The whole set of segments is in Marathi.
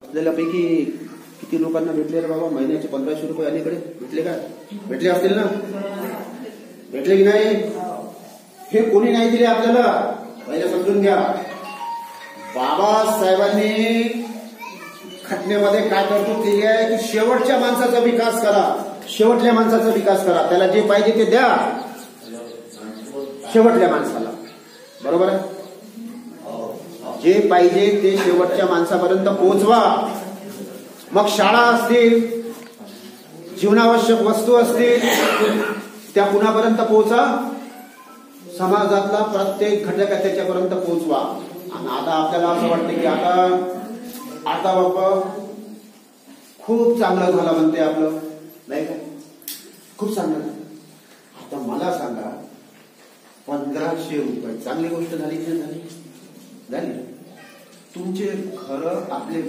आपल्यापैकी किती लोकांना भेटले रे बाबा? महिन्याचे 1500 रुपये अलीकडे भेटले का? भेटले असतील ना? भेटले की नाही? हे कोणी नाही दिले आपल्याला, पहिले समजून घ्या. बाबासाहेबांनी घटनेमध्ये काय तरतूद केली आहे की शेवटच्या माणसाचा विकास करा, शेवटल्या माणसाचा विकास करा. त्याला जे पाहिजे ते द्या शेवटल्या माणसाला. बरोबर आहे? जे पाहिजे ते शेवटच्या माणसापर्यंत पोहोचवा. मग शाळा असतील, जीवनावश्यक वस्तू असतील, त्या कुणापर्यंत पोहोचा? समाजातला प्रत्येक घटक त्याच्यापर्यंत पोहोचवा. आणि आता आपल्याला असं वाटतं की आता बाबा खूप चांगलं झालं म्हणते आपलं, नाही का? खूप चांगलं. आता मला सांगा, 1500 रुपये चांगली गोष्ट झाली की नाही झाली? तुमचे घर, आपले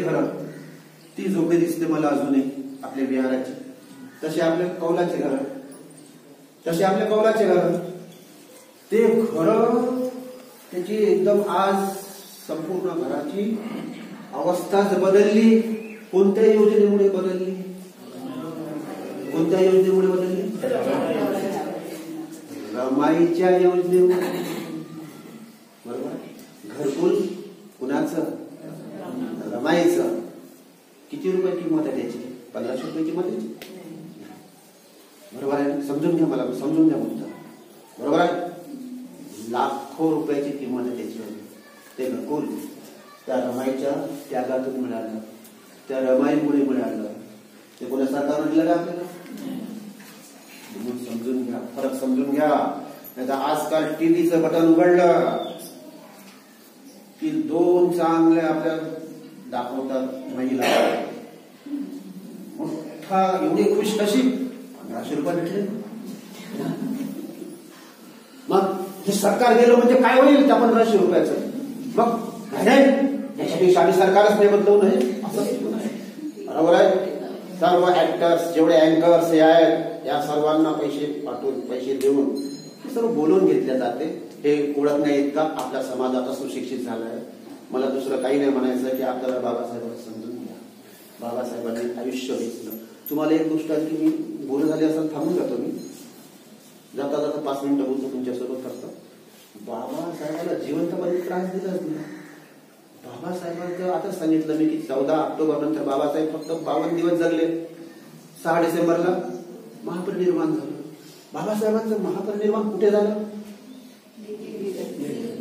घर ती झोपडी दिसते मला अजूनही आपल्या बिहाराची. तसे आपले कौलाचे घर, ते घर त्याची एकदम आज संपूर्ण घराची अवस्थाच बदलली. कोणत्या योजनेमुळे बदलली? रमाईच्या योजनेमुळे. बरोबर? घरकुल कुणाचं? रमाईचं. किती रुपये किंमत आहे त्याची? 1500 रुपये किंमत आहे. बरोबर आहे? समजून घ्या, मला समजून घ्या मुद्दा. बरोबर आहे? लाखो रुपयाची किंमत आहे त्याची. ते घरकुल त्या रमाईच्या त्यागातून मिळालं, त्या रमाईमुळे मिळालं. ते कोणा सरकारनं दिलं का आपल्याला? समजून घ्या, फरक समजून घ्या. नाही आजकाल टीव्हीचं बटन उघडलं की 2 चांगले आपल्याला दाखवतात महिला. मोठा एवढी खुश कशी? 1500 रुपये भेटले. मग हे सरकार गेलं म्हणजे काय होईल त्या 1500 रुपयाचं? मग याच्यापेक्षा आम्ही सरकारच नाही बदलवू नये असं. बरोबर आहे? सर्व ऍक्टर्स, जेवढे अँकर्स हे आहेत, या सर्वांना पैसे पाठवून, पैसे देऊन सर्व बोलून घेतले जाते. हे ओळख नाहीत का आपला समाज आता सुशिक्षित झालाय? मला दुसरं काही नाही म्हणायचं की आपल्याला बाबासाहेबांना समजून घ्या. बाबासाहेबांनी आयुष्य घेतलं. तुम्हाला एक गोष्ट आहे की मी बोलणं झाली असं थांबून जातो. मी जाता 5 मिनिटं बोलतो तुमच्यासोबत करतो. बाबासाहेबांना जिवंतपणे त्रास दिलाच नाही. बाबासाहेबांचं आता सांगितलं मी की 14 ऑक्टोबर नंतर बाबासाहेब फक्त 52 दिवस जगले. 6 डिसेंबरला महापरिनिर्वाण झालं. बाबासाहेबांचं महापरिनिर्वाण कुठे झालं?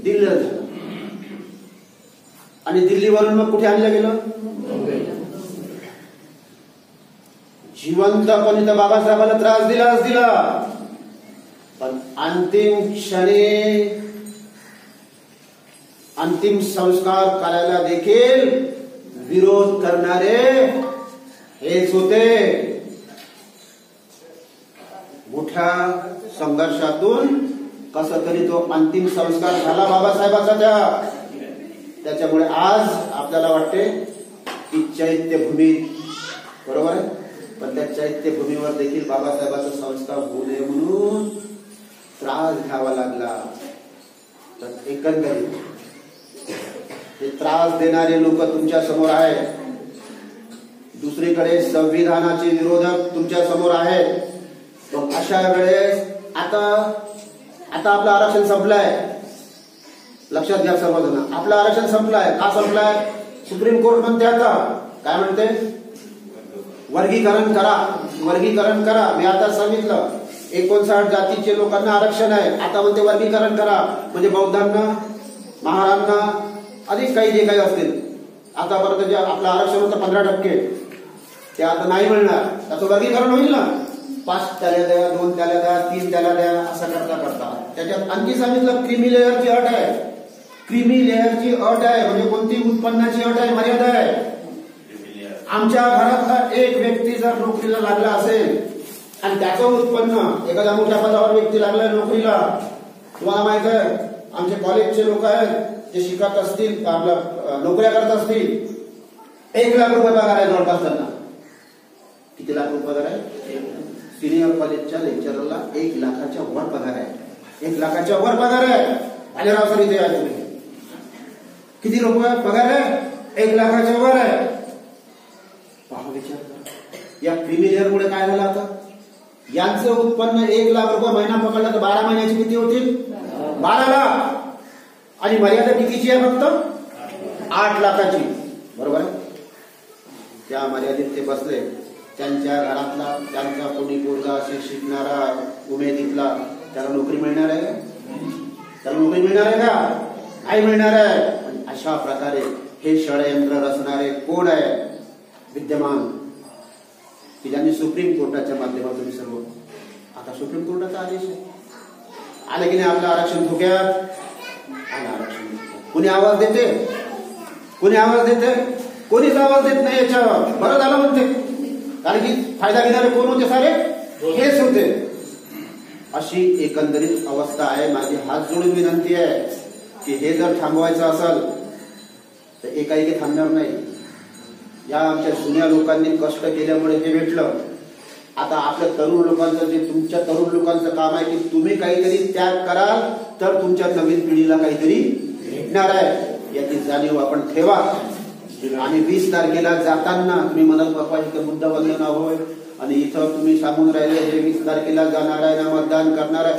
दिल्लीला झालं. आणि दिल्लीवरून मग कुठे आणलं गेलं? जिवंतपणे तर बाबासाहेबांना त्रास दिला, पण अंतिम क्षणी अंतिम संस्कार करायला देखील विरोध करणारे हेच होते. मोठ्या संघर्षातून कसा तरी तो अंतिम संस्कार झाला बाबासाहेबांचा. त्याच्यामुळे आज आपल्याला वाटते की चैत्यभूमी, बरोबर आहे, पण त्या चैत्यभूमीवर देखील बाबासाहेबांचा संस्कार होऊ नये म्हणून त्रास घ्यावा लागला. तर एकंदरीत हे त्रास देणारे लोक तुमच्या समोर आहेत. दुसरीकडे संविधानाचे विरोधक तुमच्या समोर आहेत. मग अशा वेळेस आता आपलं आरक्षण संपलंय. लक्षात घ्या सर्वजण, आपलं आरक्षण संपलंय. का संपलंय? सुप्रीम कोर्ट म्हणते आता काय म्हणते? वर्गीकरण करा. मी आता सांगितलं 59 जातीचे लोकांना आरक्षण आहे. आता म्हणते वर्गीकरण करा. म्हणजे बौद्धांना, महारांना, अधिक काही जे काही असतील, आतापर्यंत जे आपलं आरक्षण होतं 15%, ते आता नाही मिळणार. त्याचं वर्गीकरण होईल ना. 5 त्याला द्या, 2 त्याला द्या, 3 त्याला द्या, असं करता त्याच्यात आणखी सांगितलं क्रीमी लेअरची अट आहे. म्हणजे कोणती उत्पन्नाची अट आहे, मर्यादा आहे. आमच्या घरातला एक व्यक्ती जर नोकरीला लागला असेल आणि त्याचं उत्पन्न, एखाद्या मोठ्या पदावर व्यक्ती लागला नोकरीला, तुम्हाला माहित आहे आमचे कॉलेजचे लोक आहेत जे शिकत असतील, आपल्या नोकऱ्या करत असतील, 1 लाख रुपये पगार आहे जवळपास त्यांना. किती लाख रुपये पगार आहे? सिनियर कॉलेजच्या लेक्चररला 1 लाखाच्या वर पगार आहे. 1 लाखाच्या वर पगार आहे. भालेराव सर इथे आहे. किती रुपये पगार आहे? 1 लाखाच्या वर आहे. पहा विचार करा. या क्रिमिलेअर मुळे काय झालं आता? यांचं उत्पन्न 1 लाख रुपये महिना पकडला तर 12 महिन्याची किती होतील? 12 लाख. आणि मर्यादा कितीची आहे? फक्त 8 लाखाची. बरोबर आहे. त्या मर्यादेत ते बसले. त्यांच्या घरातला त्यांचा कोणी पोरगा असे शिकणारा उमेदीतला त्याला नोकरी मिळणार आहे? त्याला नोकरी मिळणार आहे का? नाही मिळणार आहे. आणि अशा प्रकारे हे षडयंत्र रचणारे कोण आहे? विद्यमान की ज्यांनी सुप्रीम कोर्टाच्या माध्यमातून सर्व. आता सुप्रीम कोर्टाचा आदेश आहे. आलं की नाही आपलं आरक्षण धोक्यात? आलं आरक्षण. कोणी आवाज देते? कोणी आवाज देते? कोणीच आवाज देत नाही याच्यावर. बरं झालं म्हणते. कारण की फायदा घेणारे कोण होते? सारे हेच होते. अशी एकंदरीत अवस्था आहे. माझी हात जोडून विनंती आहे की हे जर थांबवायचं असेल तर एकाएकी थांबणार नाही. या आमच्या जुन्या लोकांनी कष्ट केल्यामुळे हे भेटलं. आता आपल्या तरुण लोकांचं जे तुमच्या तरुण लोकांचं काम आहे की तुम्ही काहीतरी त्याग कराल तर तुमच्या नवीन पिढीला काहीतरी भेटणार आहे याची जाणीव आपण ठेवा. आणि 20 तारखेला जाताना तुम्ही म्हणत बाप्पा इथं बुद्ध वंदना होय आणि इथं तुम्ही सांगून राहिले हे 20 तारखेला जाणार आहे ना मतदान करणार आहे.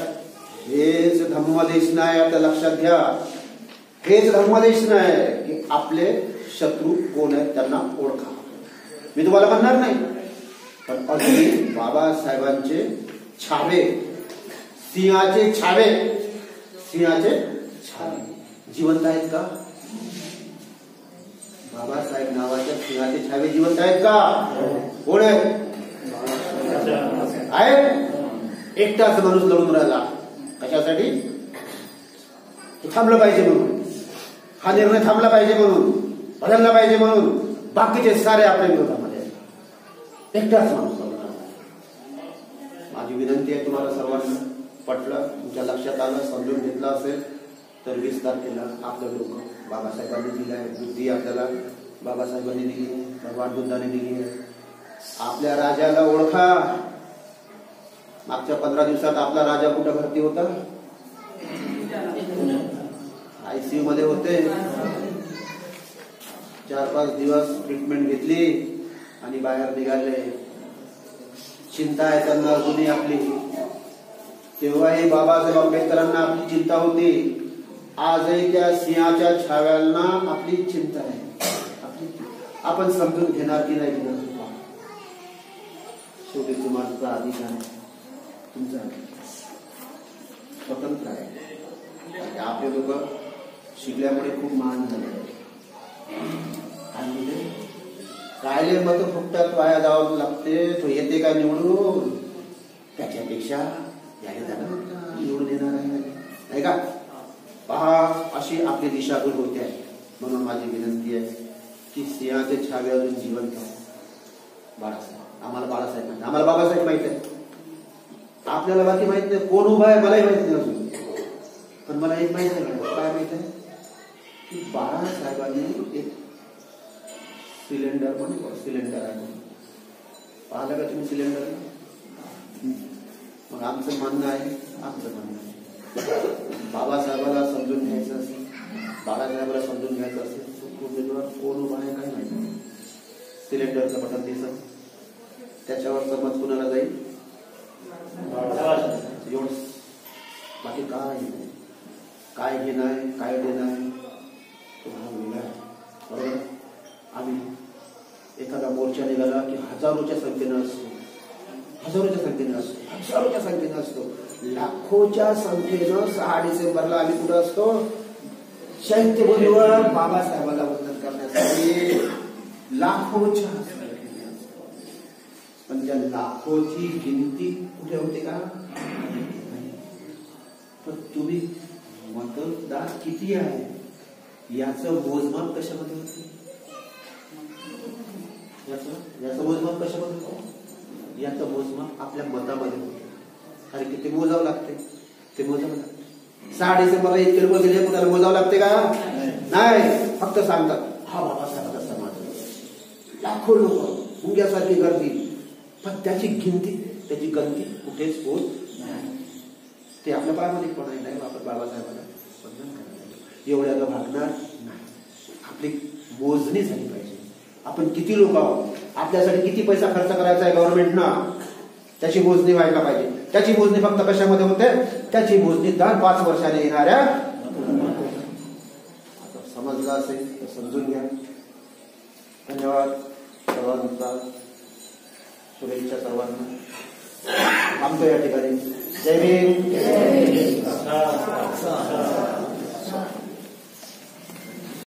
हेच धम्मदेश नाही. आता लक्षात घ्या. हेच धम्मदेश नाही की आपले शत्रू कोण आहेत त्यांना ओळखा. मी तुम्हाला म्हणणार नाही पण अगदी बाबासाहेबांचे छावे, सिंहाचे छावे, सिंहाचे छावे जिवंत आहेत का? बाबासाहेब नावाच्या सिंहाचे छावे जिवंत आहेत का? कोण आहे? एकटाच माणूस लढून राहिला. कशासाठी? थांबलं पाहिजे म्हणून. हा निर्णय थांबला पाहिजे म्हणून, बदलला पाहिजे म्हणून. बाकीचे सारे आपल्या विरोधामध्ये. एकटाच माणूस. माझी विनंती आहे तुम्हाला सर्वांना. पटलं, तुमच्या लक्षात आलं, समजून घेतलं असेल तर 20 तारखेला आपलं लोक बाबासाहेबांनी दिलं आहे. बुद्धी आपल्याला बाबासाहेबांनी दिली आहे, भगवान बुद्धाने दिली आहे. आपल्या राजाला ओळखा. मागच्या 15 दिवसात आपला राजा कुठं भरती होता? ICU मध्ये होते. 4-5 दिवस ट्रीटमेंट घेतली आणि बाहेर निघाले. चिंता आहे त्यांना अजूनही आपली. तेव्हाही बाबासाहेब आंबेडकरांना आपली चिंता होती. आजही त्या सिंहाच्या छाव्यांना आपली चिंता आहे. आपण समजून घेणार की नाही घेणार? शेवटी तुम्हाला अधिकार आहे, तुमचा स्वतंत्र आहे. आपले लोक शिकल्यामुळे खूप महान झाले. आणि कायले मत फुकटात वाया जावं लागते. तो येते का निवडून? त्याच्यापेक्षा याने त्याला निवडून येणार आहे नाही का? पहा, अशी आपली दिशाभूल होते आहे. म्हणून माझी विनंती आहे की सिंहाचे छावे अजून जिवंत आहे. बाळासाहेब, आम्हाला बाळासाहेब माहिती, आम्हाला बाबासाहेब माहित आहे. आपल्याला बाकी माहित नाही कोण उभा आहे, मलाही माहित नाही अजून. पण मला एक माहित आहे. काय माहित आहे की बाळासाहेबांनी एक सिलेंडर आहे. पाहिलं का तुम्ही सिलेंडर? मग आमचं म्हणणं आहे, बाबासाहेबाला समजून घ्यायचं असेल, बाळासाहेबाला समजून घ्यायचं असेल, उमेदवार कोण उभा आहे काय माहिती. सिलेंडरचं बटन दिसत, त्याच्यावरचं मत कुणाला जाईल? एवढं. बाकी काय नाही. काय घेणं आहे, काय देणं आहे तुम्हाला वेगळा आहे. बरोबर. आम्ही एखादा मोर्चा निघाला की हजारोच्या संख्येनं असतो, लाखोच्या संख्येनं 6 डिसेंबरला आम्ही कुठं असतो? चैत्यभूमीवर बाबासाहेबांना वंदन करण्यासाठी लाखोच्या संख्येने असतो. पण त्या लाखोची गिनती कुठे होते का? तर तुम्ही मतदार किती आहे याचं मोजमाप कशामध्ये होते? याचं मोजमाप कशामध्ये होतं? याचं मोजमाप आपल्या मतामध्ये होते. कारण की ते मोजावं लागते. 6 डिसेंबरला इतके लोक गेले, कुणाला मोजावं लागते का? नाही. फक्त सांगतात हा बाबासाहेबांचा समाज. लाखो लोक, मुंग्यासारखी गर्दी, पण त्याची गणती कुठेच होत नाही. ते आपल्या प्रामाणिकपणा नाही, आपण बाबासाहेबांना वंदन करायला एवढ्या भागणार नाही. आपली मोजणी झाली पाहिजे. आपण किती लोक आहोत, आपल्यासाठी किती पैसा खर्च करायचा आहे गव्हर्नमेंटनं, त्याची मोजणी व्हायला पाहिजे. त्याची मोजणी फक्त कशामध्ये होते? त्याची मोजणी दर 5 वर्षाने येणाऱ्या. आता समजलं असेल तर समजून घ्या. धन्यवाद सर्वांचा, शुभेच्छा सर्वांना. थांबतो या ठिकाणी. जय भीम.